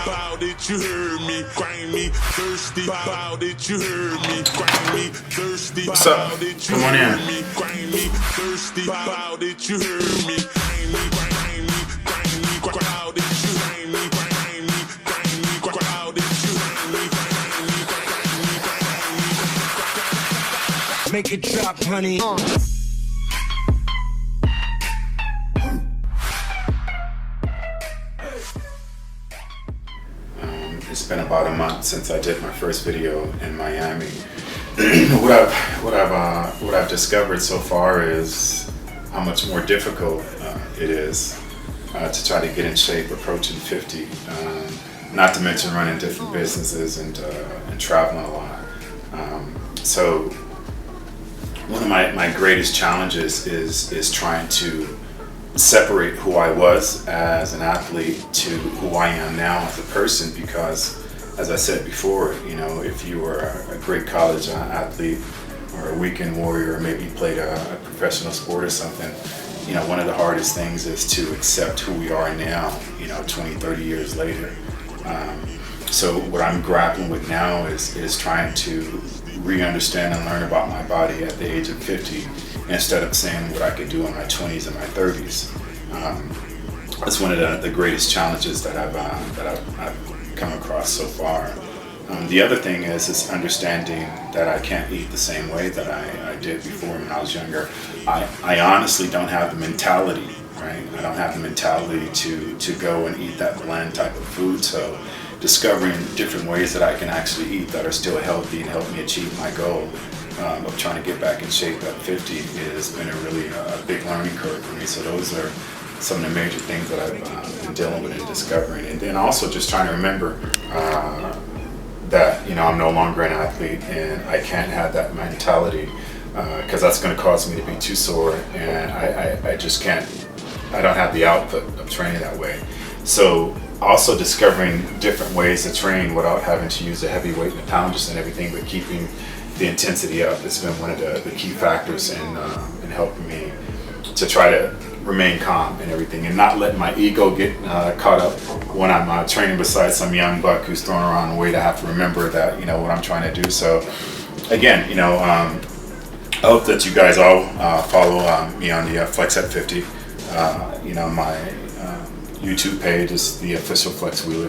bow, did you hear me? Grimy, thirsty, bow, did you hear me? Grimy, thirsty, bow, did you hear me? Grimy, thirsty, bow, did you hear me? Grimy, grimy, grimy, bow, did you hear me? Grimy, grimy, bow, did you hear me? Grimy, grimy, grimy. Make it drop, honey. It's been about a month since I did my first video in Miami. What I've discovered so far is how much more difficult it is to try to get in shape approaching 50. Not to mention running different businesses and traveling a lot. So one of my greatest challenges is trying to separate who I was as an athlete to who I am now as a person, because as I said before, you know, if you were a great college athlete or a weekend warrior, or maybe you played a professional sport or something, you know, one of the hardest things is to accept who we are now, you know, 20, 30 years later. So what I'm grappling with now is trying to re-understand and learn about my body at the age of 50, instead of saying what I could do in my 20s and my 30s. That's one of the greatest challenges that I've come across so far. The other thing is understanding that I can't eat the same way that I did before when I was younger. I honestly don't have the mentality, right? I don't have the mentality to go and eat that bland type of food. So discovering different ways that I can actually eat that are still healthy and help me achieve my goal of trying to get back in shape at 50 has been a really big learning curve for me. So those are some of the major things that I've been dealing with and discovering. And then also just trying to remember that, you know, I'm no longer an athlete and I can't have that mentality because that's going to cause me to be too sore, and I just can't, I don't have the output of training that way. So also discovering different ways to train without having to use a heavy weight and pounders and everything, but keeping the intensity up has been one of the key factors in helping me to try to remain calm and everything, and not let my ego get caught up when I'm training beside some young buck who's throwing around weight. I have to remember that, you know, what I'm trying to do. So again, you know, I hope that you guys all follow me on the Flex at 50. You know, my YouTube page is the official Flex Wheeler,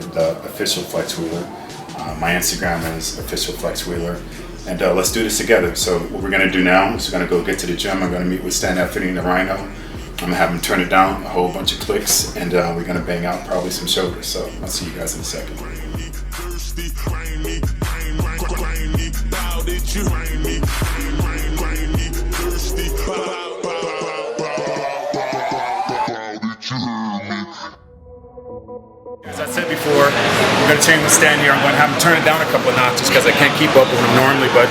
my Instagram is official Flex Wheeler. And let's do this together. So what we're gonna do now is we're gonna go get to the gym. I'm gonna meet with Stand Up Fitting the Rhino. I'm gonna have him turn it down, a whole bunch of clicks, and we're gonna bang out probably some shoulders. So I'll see you guys in a second. As I said before, I'm going to change the stand here. I'm going to have him turn it down a couple of notches because I can't keep up with him normally. But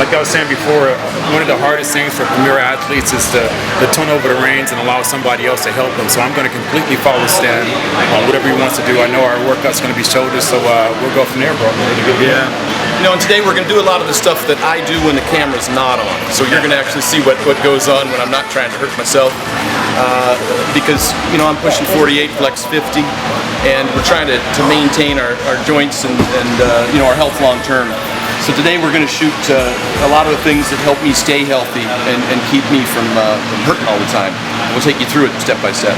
like I was saying before, one of the hardest things for premier athletes is to turn over the reins and allow somebody else to help them. So I'm going to completely follow Stan on whatever he wants to do. I know our workout's going to be shoulders, so we'll go from there, bro. Yeah. You know, and today we're going to do a lot of the stuff that I do when the camera's not on. So you're going to actually see what goes on when I'm not trying to hurt myself. Because, you know, I'm pushing 48, flex 50, and we're trying to maintain our joints and you know, our health long term. So today we're going to shoot a lot of the things that help me stay healthy and keep me from hurting all the time. We'll take you through it step by step.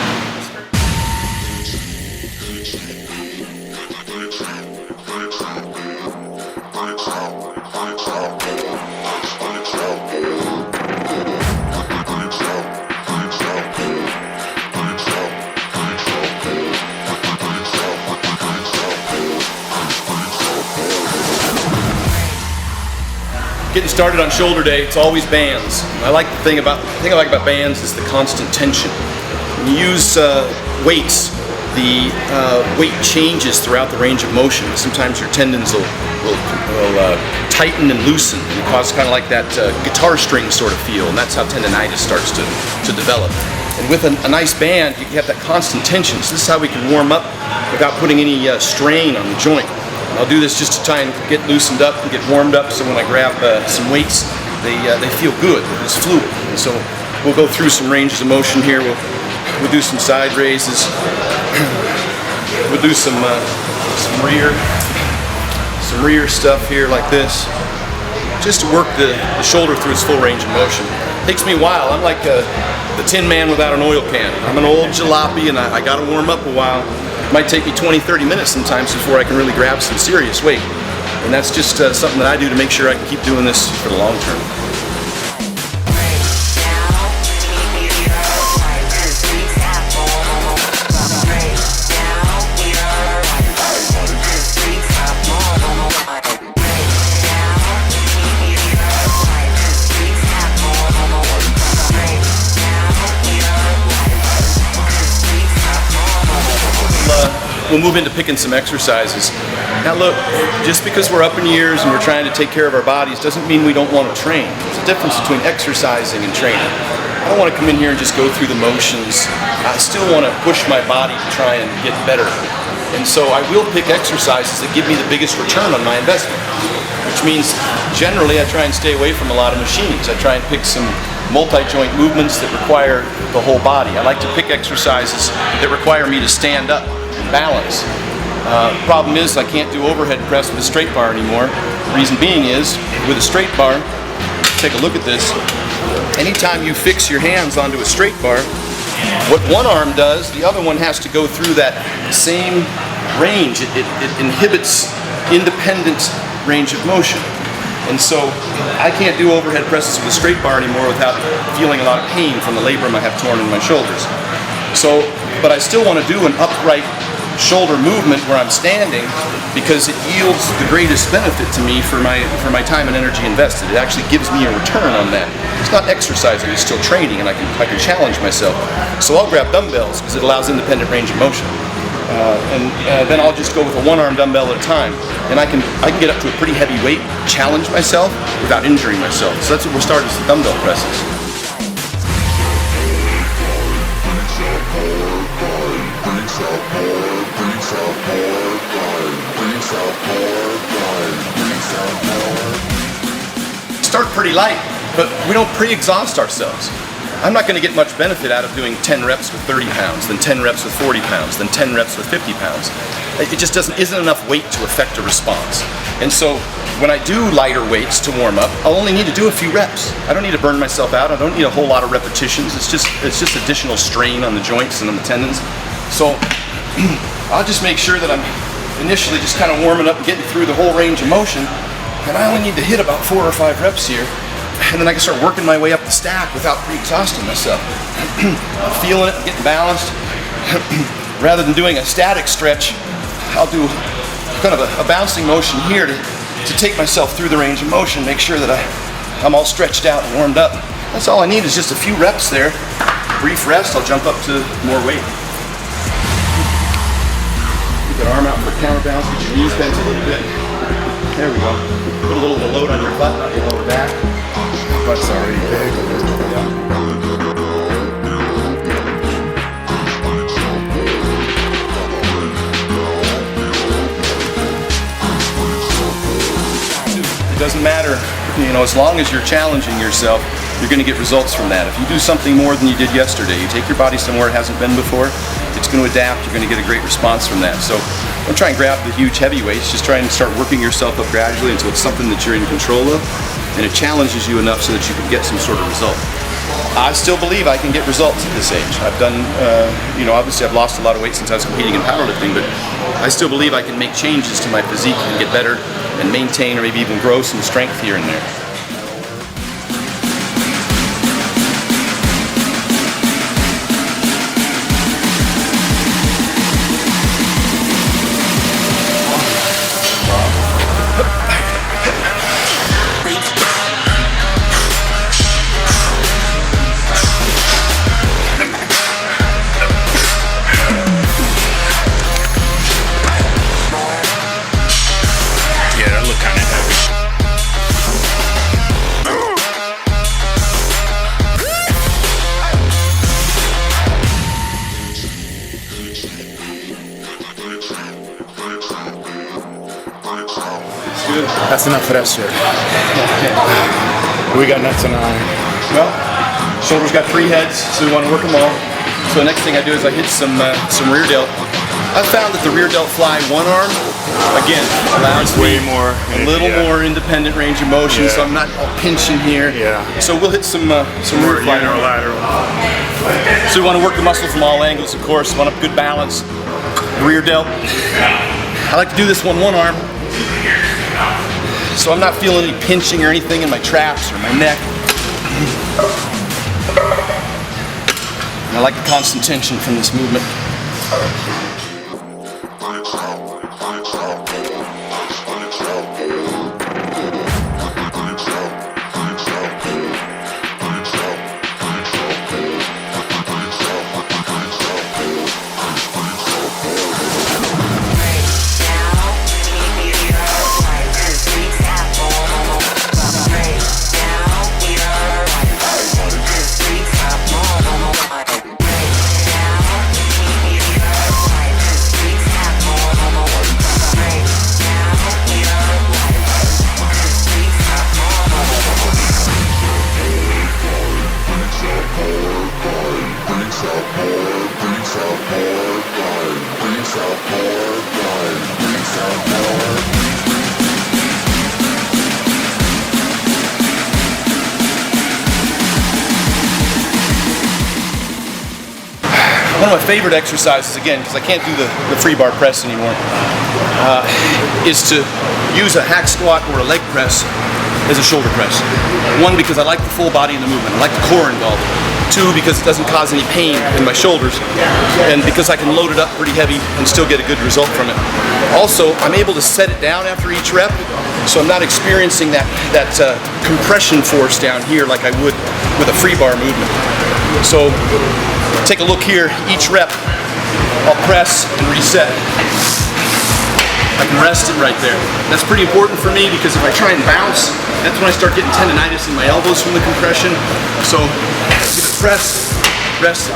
Getting started on shoulder day, it's always bands. The thing I like about bands is the constant tension. When you use weights, the weight changes throughout the range of motion. Sometimes your tendons will tighten and loosen, and it causes kind of like that guitar string sort of feel, and that's how tendonitis starts to develop. And with a nice band, you have that constant tension. So this is how we can warm up without putting any strain on the joint. I'll do this just to try and get loosened up and get warmed up, so when I grab some weights, they feel good. It's fluid. And so we'll go through some ranges of motion here. We'll do some side raises. we'll do some rear stuff here like this, just to work the shoulder through its full range of motion. Takes me a while. I'm like the Tin Man without an oil can. I'm an old jalopy, and I got to warm up a while. It might take me 20-30 minutes sometimes before I can really grab some serious weight. And that's just something that I do to make sure I can keep doing this for the long term. We'll move into picking some exercises. Now look, just because we're up in years and we're trying to take care of our bodies doesn't mean we don't want to train. There's a difference between exercising and training. I don't want to come in here and just go through the motions. I still want to push my body to try and get better. And so I will pick exercises that give me the biggest return on my investment, which means generally I try and stay away from a lot of machines. I try and pick some multi-joint movements that require the whole body. I like to pick exercises that require me to stand up and balance. Problem is I can't do overhead press with a straight bar anymore. The reason being is, with a straight bar, take a look at this, anytime you fix your hands onto a straight bar, what one arm does, the other one has to go through that same range. It inhibits independent range of motion. And so I can't do overhead presses with a straight bar anymore without feeling a lot of pain from the labrum I have torn in my shoulders. So, but I still want to do an upright shoulder movement where I'm standing because it yields the greatest benefit to me for my time and energy invested. It actually gives me a return on that. It's not exercising, it's still training, and I can challenge myself. So I'll grab dumbbells because it allows independent range of motion. Then I'll just go with a one-arm dumbbell at a time, and I can get up to a pretty heavy weight, challenge myself without injuring myself. So that's what we'll start as the dumbbell presses. Start pretty light, but we don't pre-exhaust ourselves. I'm not going to get much benefit out of doing 10 reps with 30 pounds, then 10 reps with 40 pounds, then 10 reps with 50 pounds. It just isn't enough weight to affect a response. And so when I do lighter weights to warm up, I'll only need to do a few reps. I don't need to burn myself out. I don't need a whole lot of repetitions. It's just additional strain on the joints and on the tendons. So I'll just make sure that I'm initially just kind of warming up and getting through the whole range of motion. And I only need to hit about 4 or 5 reps here. And then I can start working my way up the stack without pre-exhausting myself. I'm feeling it, getting balanced. Rather than doing a static stretch, I'll do kind of a bouncing motion here to take myself through the range of motion, make sure that I'm all stretched out and warmed up. That's all I need is just a few reps there. Brief rest, I'll jump up to more weight. Keep that arm out for a counterbalance, get your knees bent a little bit. There we go. Put a little of the load on your butt, not your lower back. Butt's already big. It doesn't matter, as long as you're challenging yourself, you're going to get results from that. If you do something more than you did yesterday, you take your body somewhere it hasn't been before, it's going to adapt, you're going to get a great response from that. So don't try and grab the huge heavy weights, just try and start working yourself up gradually until it's something that you're in control of, and it challenges you enough so that you can get some sort of result. I still believe I can get results at this age. I've done, obviously I've lost a lot of weight since I was competing in powerlifting, but I still believe I can make changes to my physique and get better and maintain or maybe even grow some strength here and there. That's enough for that shit. We got nuts on iron. Well, shoulders got 3 heads, so we want to work them all. So the next thing I do is I hit some rear delt I found that the rear delt fly one arm, again, allows way me more a little more independent range of motion, so I'm not all pinching here. Yeah. So we'll hit some rear fly. Unilateral. So we want to work the muscle from all angles, of course. Want a good balance. Rear delt. I like to do this one arm, so I'm not feeling any pinching or anything in my traps or my neck. And I like the constant tension from this movement. One of my favorite exercises, again, because I can't do the free bar press anymore, is to use a hack squat or a leg press as a shoulder press. One, because I like the full body in the movement. I like the core involved. Two, because it doesn't cause any pain in my shoulders. And because I can load it up pretty heavy and still get a good result from it. Also, I'm able to set it down after each rep, so I'm not experiencing that compression force down here like I would with a free bar movement. So take a look here, each rep, I'll press and reset. I can rest it right there. That's pretty important for me because if I try and bounce, that's when I start getting tendonitis in my elbows from the compression. So give it press, rest it.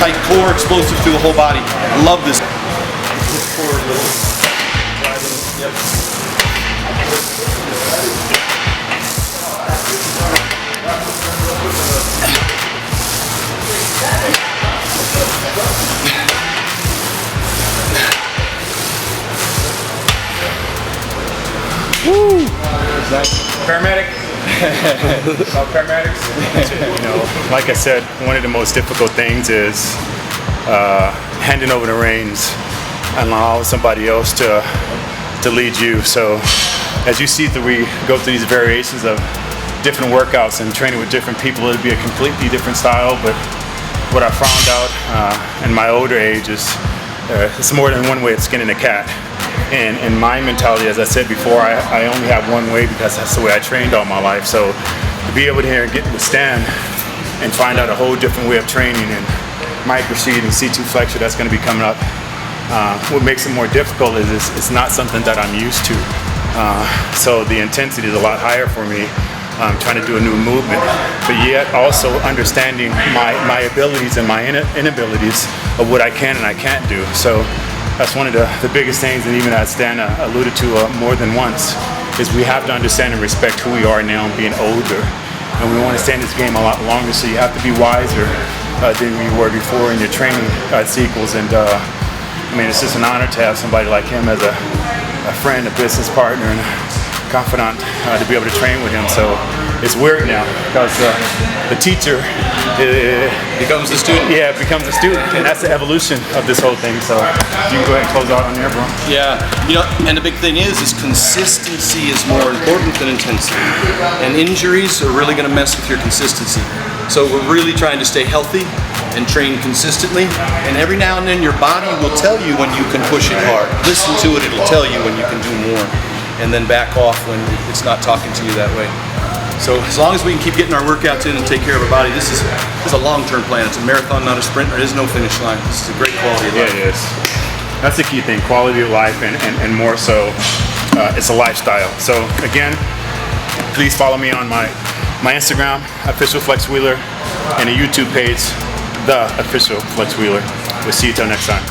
Tight core, explosive through the whole body. Love this. Forward a little. Yep. Woo! Paramedic. Paramedics. You know, like I said, one of the most difficult things is handing over the reins and allow somebody else to lead you. So as you see we go through these variations of different workouts and training with different people, it'll be a completely different style. But what I found out in my older age is it's more than one way of skinning a cat. And in my mentality, as I said before, I only have one way because that's the way I trained all my life. So to be able to here and get in the stand and find out a whole different way of training and micro seat and C2 flexor that's going to be coming up, what makes it more difficult is it's not something that I'm used to. So the intensity is a lot higher for me. Trying to do a new movement, but yet also understanding my abilities and my inabilities of what I can and I can't do. So that's one of the biggest things, and even as Stan alluded to more than once, is we have to understand and respect who we are now and being older. And we want to stay in this game a lot longer, so you have to be wiser than you were before in your training sequels. And I mean, it's just an honor to have somebody like him as a friend, a business partner, and a confidant to be able to train with him. So it's weird now because the teacher becomes the student. Yeah, becomes a student, and that's the evolution of this whole thing. So you can go ahead and close out on there, bro. Yeah, you know, and the big thing is consistency is more important than intensity, and injuries are really going to mess with your consistency. So we're really trying to stay healthy and train consistently, and every now and then your body will tell you when you can push it hard. Listen to it, it'll tell you when you can do more, and then back off when it's not talking to you that way. So as long as we can keep getting our workouts in and take care of our body, this is a long-term plan. It's a marathon, not a sprint. There is no finish line. This is a great quality of life. Yeah, it is. That's the key thing, quality of life, and more so, it's a lifestyle. So again, please follow me on my Instagram, Official Flex Wheeler, and a YouTube page, The Official Flex Wheeler. We'll see you till next time.